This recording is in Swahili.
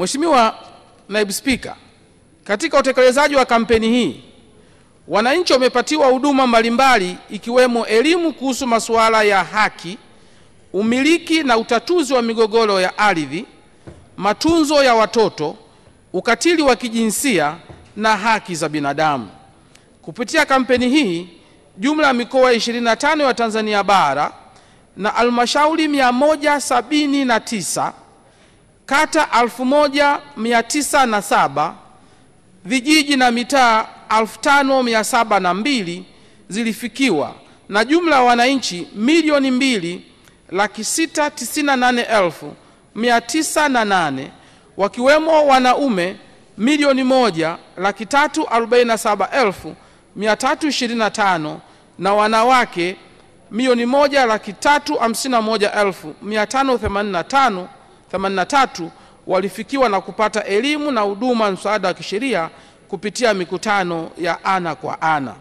Mheshimiwa Naibu Spika, katika utekelezaji wa kampeni hii, wananchi wamepatiwa huduma mbalimbali ikiwemo elimu kuhusu masuala ya haki, umiliki na utatuzi wa migogoro ya ardhi, matunzo ya watoto, ukatili wa kijinsia na haki za binadamu. Kupitia kampeni hii, jumla ya mikoa 25 ya Tanzania bara na halmashauri 179, kata 1907, vijiji na mitaa 5702 zilifikiwa na jumla ya wananchi 2,698,908, wakiwemo wanaume 1,347,325 na wanawake 1,351,583 walifikiwa na kupata elimu na huduma msaada wa kisheria kupitia mikutano ya ana kwa ana.